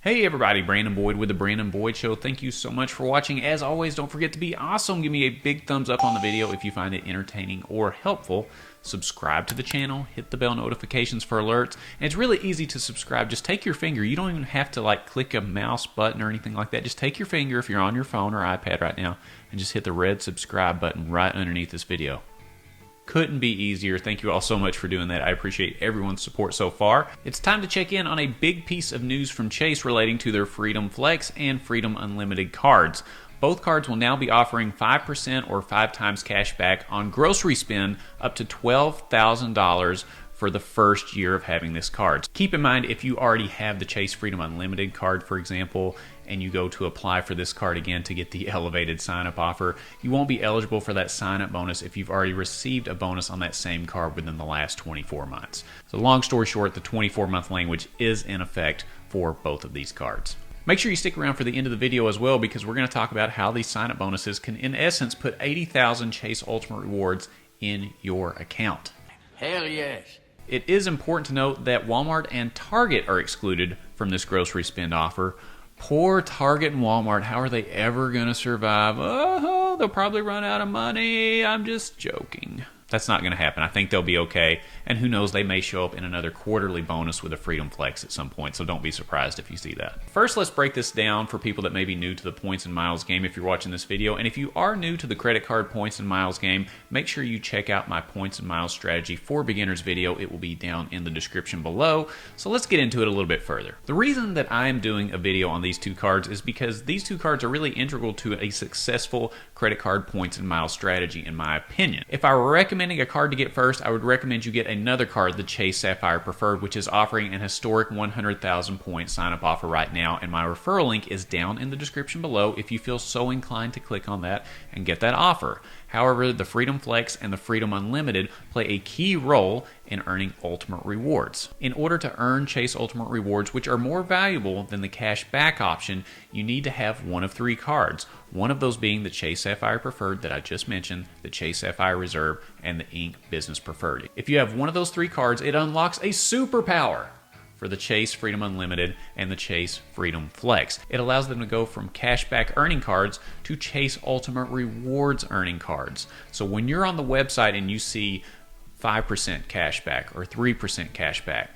Hey everybody, Brandon Boyd with The Brandon Boyd Show. Thank you so much for watching. As always, don't forget to be awesome. Give me a big thumbs up on the video if you find it entertaining or helpful. Subscribe to the channel, hit the bell notifications for alerts. And it's really easy to subscribe. Just take your finger. You don't even have to click a mouse button or anything like that. Just take your finger if you're on your phone or iPad right now and just hit the red subscribe button right underneath this video. Couldn't be easier. Thank you all so much for doing that. I appreciate everyone's support so far. It's time to check in on a big piece of news from Chase relating to their Freedom Flex and Freedom Unlimited cards. Both cards will now be offering 5% or 5 times cash back on grocery spend up to $12,000 for the first year of having this card. Keep in mind, if you already have the Chase Freedom Unlimited card, for example, and you go to apply for this card again to get the elevated sign-up offer, you won't be eligible for that sign-up bonus if you've already received a bonus on that same card within the last 24 months. So long story short, the 24-month language is in effect for both of these cards. Make sure you stick around for the end of the video as well, because we're going to talk about how these sign-up bonuses can, in essence, put 80,000 Chase Ultimate Rewards in your account. Hell yes. It is important to note that Walmart and Target are excluded from this grocery spend offer. Poor Target and Walmart, how are they ever going to survive? Oh, they'll probably run out of money. I'm just joking. That's not going to happen. I think they'll be okay. And who knows, they may show up in another quarterly bonus with a Freedom Flex at some point, so don't be surprised if you see that. First, let's break this down for people that may be new to the points and miles game if you're watching this video. And if you are new to the credit card points and miles game, make sure you check out my points and miles strategy for beginners video. It will be down in the description below. So let's get into it a little bit further. The reason that I am doing a video on these two cards is because these two cards are really integral to a successful credit card points and miles strategy, in my opinion. If I were recommending a card to get first, I would recommend you get another card, the Chase Sapphire Preferred, which is offering an historic 100,000 point sign-up offer right now, and my referral link is down in the description below if you feel so inclined to click on that and get that offer. However, the Freedom Flex and the Freedom Unlimited play a key role in earning Ultimate Rewards. In order to earn Chase Ultimate Rewards, which are more valuable than the cash back option, you need to have one of 3 cards. One of those being the Chase Sapphire Preferred that I just mentioned, the Chase Sapphire Reserve, and the Ink Business Preferred. If you have one of those 3 cards, it unlocks a superpower for the Chase Freedom Unlimited and the Chase Freedom Flex. It allows them to go from cashback earning cards to Chase Ultimate Rewards earning cards. So when you're on the website and you see 5% cashback or 3% cashback,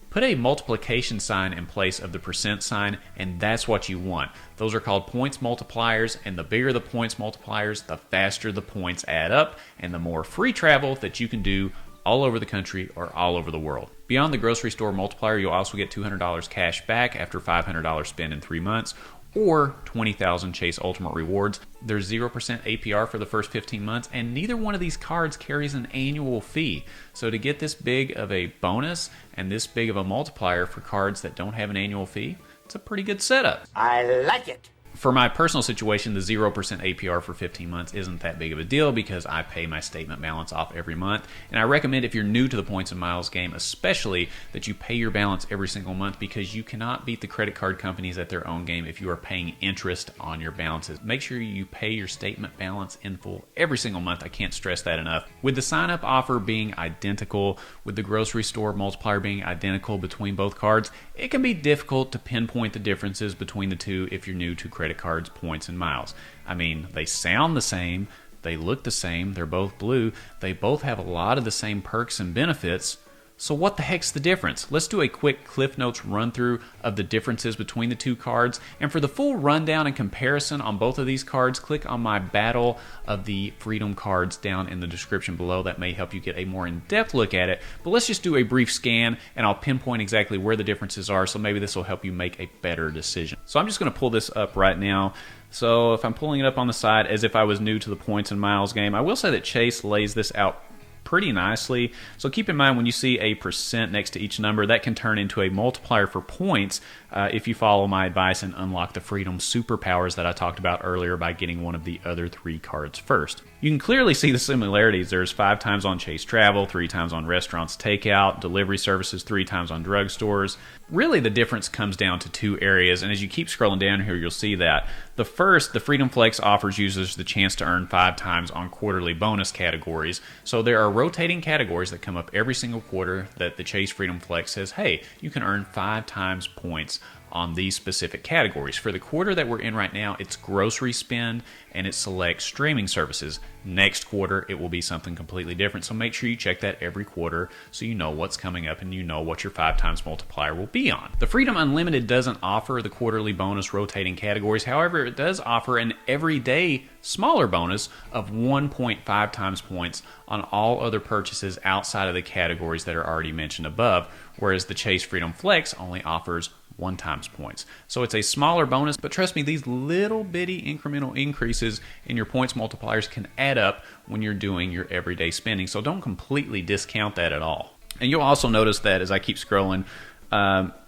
put a multiplication sign in place of the percent sign, and that's what you want. Those are called points multipliers, and the bigger the points multipliers, the faster the points add up, and the more free travel that you can do all over the country or all over the world. Beyond the grocery store multiplier, you'll also get $200 cash back after $500 spent in 3 months, or 20,000 Chase Ultimate Rewards. There's 0% APR for the first 15 months, and neither one of these cards carries an annual fee. So to get this big of a bonus and this big of a multiplier for cards that don't have an annual fee, it's a pretty good setup. I like it. For my personal situation, the 0% APR for 15 months isn't that big of a deal because I pay my statement balance off every month. And I recommend, if you're new to the points and miles game, especially, that you pay your balance every single month, because you cannot beat the credit card companies at their own game if you are paying interest on your balances. Make sure you pay your statement balance in full every single month. I can't stress that enough. With the sign-up offer being identical, with the grocery store multiplier being identical between both cards, it can be difficult to pinpoint the differences between the two if you're new to credit cards, points, and miles. I mean, they sound the same, they look the same, they're both blue, they both have a lot of the same perks and benefits. So what the heck's the difference? Let's do a quick Cliff Notes run through of the differences between the two cards. And for the full rundown and comparison on both of these cards, click on my Battle of the Freedom cards down in the description below. That may help you get a more in-depth look at it. But let's just do a brief scan and I'll pinpoint exactly where the differences are, so maybe this will help you make a better decision. So I'm just going to pull this up right now. So if I'm pulling it up on the side as if I was new to the points and miles game, I will say that Chase lays this out pretty nicely. So keep in mind, when you see a percent next to each number, that can turn into a multiplier for points if you follow my advice and unlock the Freedom superpowers that I talked about earlier by getting one of the other 3 cards first. You can clearly see the similarities. There's 5 times on Chase Travel, 3 times on restaurants takeout, delivery services 3 times on drugstores. Really, the difference comes down to 2 areas, and as you keep scrolling down here, you'll see that. The first, the Freedom Flex offers users the chance to earn 5 times on quarterly bonus categories. So there are rotating categories that come up every single quarter that the Chase Freedom Flex says, hey, you can earn 5 times points on these specific categories. For the quarter that we're in right now, it's grocery spend and it selects streaming services. Next quarter, it will be something completely different. So make sure you check that every quarter so you know what's coming up and you know what your 5 times multiplier will be on. The Freedom Unlimited doesn't offer the quarterly bonus rotating categories. However, it does offer an everyday smaller bonus of 1.5 times points on all other purchases outside of the categories that are already mentioned above, whereas the Chase Freedom Flex only offers 1 times points. So it's a smaller bonus, but trust me, these little bitty incremental increases in your points multipliers can add up when you're doing your everyday spending. So don't completely discount that at all. And you'll also notice that as I keep scrolling,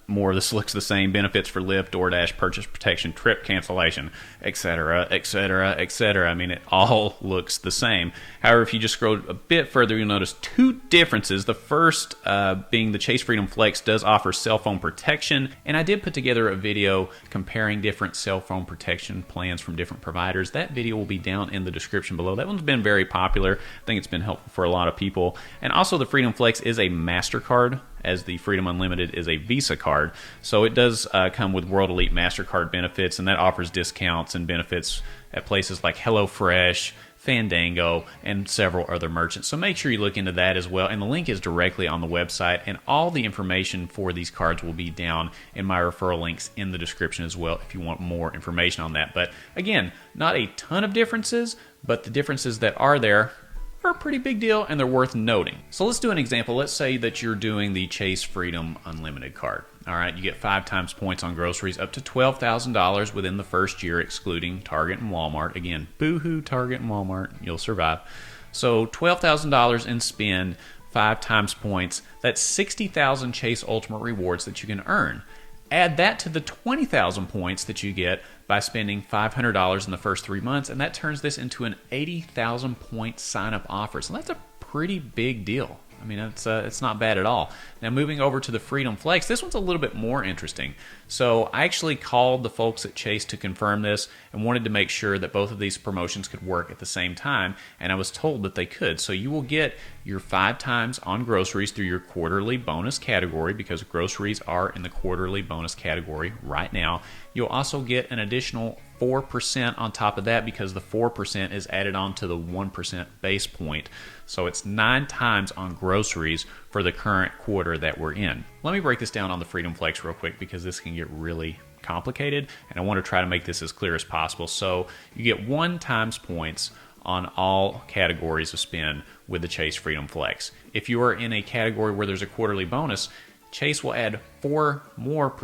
more of this looks the same. Benefits for Lyft, DoorDash, purchase protection, trip cancellation, etc., etc., etc. I mean, it all looks the same. However, if you just scroll a bit further, you'll notice 2 differences. The first being the Chase Freedom Flex does offer cell phone protection, and I did put together a video comparing different cell phone protection plans from different providers. That video will be down in the description below. That one's been very popular. I think it's been helpful for a lot of people. And also, the Freedom Flex is a MasterCard, as the Freedom Unlimited is a Visa card. So it does come with World Elite MasterCard benefits, and that offers discounts and benefits at places like HelloFresh, Fandango, and several other merchants. So make sure you look into that as well. And the link is directly on the website, and all the information for these cards will be down in my referral links in the description as well if you want more information on that. But again, not a ton of differences, but the differences that are there are a pretty big deal and they're worth noting. So let's do an example. Let's say that you're doing the Chase Freedom Unlimited card. All right, you get 5 times points on groceries up to $12,000 within the first year, excluding Target and Walmart. Again, boo-hoo, Target and Walmart, you'll survive. So $12,000 in spend, 5 times points. That's 60,000 Chase Ultimate Rewards that you can earn. Add that to the 20,000 points that you get by spending $500 in the first 3 months, and that turns this into an 80,000 point sign-up offer. So that's a pretty big deal. I mean, it's not bad at all. Now, moving over to the Freedom Flex, this one's a little bit more interesting. So I actually called the folks at Chase to confirm this and wanted to make sure that both of these promotions could work at the same time, and I was told that they could. So you will get your 5 times on groceries through your quarterly bonus category, because groceries are in the quarterly bonus category right now. You'll also get an additional 4% on top of that, because the 4% is added on to the 1% base point. So it's 9 times on groceries for the current quarter that we're in. Let me break this down on the Freedom Flex real quick, because this can get really complicated, and I want to try to make this as clear as possible. So you get 1 times points on all categories of spend with the Chase Freedom Flex. If you are in a category where there's a quarterly bonus, Chase will add 4% more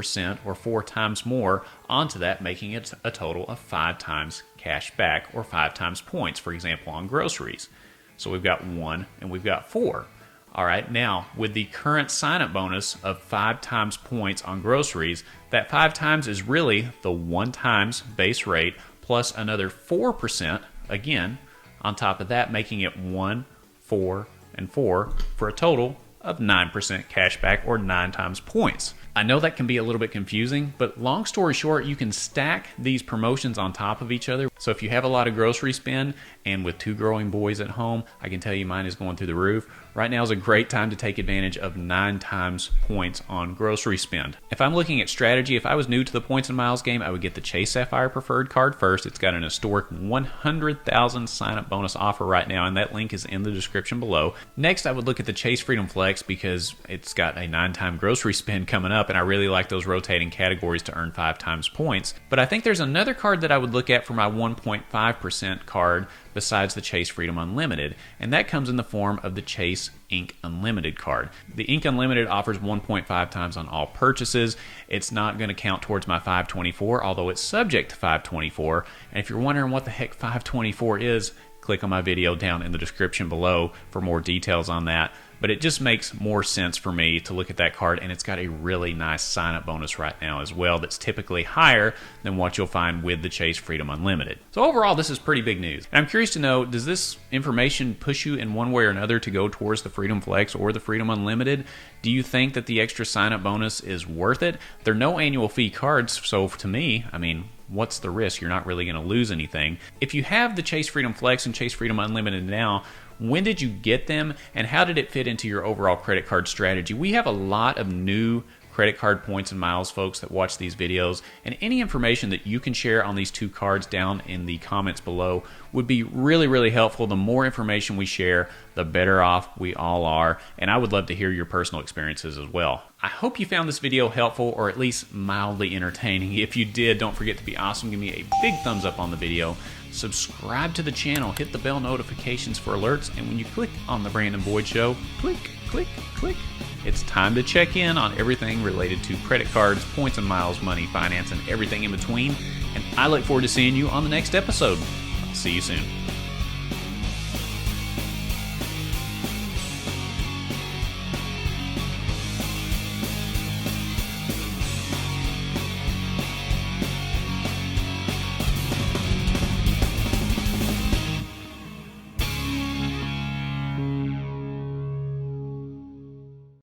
or 4 times more onto that, making it a total of 5 times cash back or 5 times points, for example, on groceries. So we've got 1 and we've got 4. All right, now with the current sign-up bonus of 5 times points on groceries, that 5 times is really the 1 times base rate plus another 4% again on top of that, making it 1, 4, and 4 for a total of 9% cash back or 9 times points. I know that can be a little bit confusing, but long story short, you can stack these promotions on top of each other. So if you have a lot of grocery spend, and with 2 growing boys at home, I can tell you mine is going through the roof. Right now is a great time to take advantage of 9 times points on grocery spend. If I'm looking at strategy, if I was new to the points and miles game, I would get the Chase Sapphire Preferred card first. It's got an historic 100,000 sign-up bonus offer right now, and that link is in the description below. Next, I would look at the Chase Freedom Flex, because it's got a 9-time grocery spend coming up, and I really like those rotating categories to earn 5 times points. But I think there's another card that I would look at for my 1.5% card besides the Chase Freedom Unlimited, and that comes in the form of the Chase Ink Unlimited card. The Ink Unlimited offers 1.5 times on all purchases. It's not going to count towards my 524, although it's subject to 524. And if you're wondering what the heck 524 is, click on my video down in the description below for more details on that. But it just makes more sense for me to look at that card, and it's got a really nice sign-up bonus right now as well that's typically higher than what you'll find with the Chase Freedom Unlimited. So overall, this is pretty big news. And I'm curious to know, does this information push you in one way or another to go towards the Freedom Flex or the Freedom Unlimited? Do you think that the extra sign-up bonus is worth it? They're no annual fee cards, so to me, I mean, what's the risk? You're not really going to lose anything. If you have the Chase Freedom Flex and Chase Freedom Unlimited now, when did you get them, and how did it fit into your overall credit card strategy? We have a lot of new credit card points and miles folks that watch these videos, and any information that you can share on these two cards down in the comments below would be really helpful. The more information we share, the better off we all are, and I would love to hear your personal experiences as well. I hope you found this video helpful or at least mildly entertaining. If you did, don't forget to be awesome. Give me a big thumbs up on the video. Subscribe to the channel, hit the bell notifications for alerts, and when you click on the Brandon Boyd Show, click. It's time to check in on everything related to credit cards, points and miles, money, finance, and everything in between. And I look forward to seeing you on the next episode. See you soon.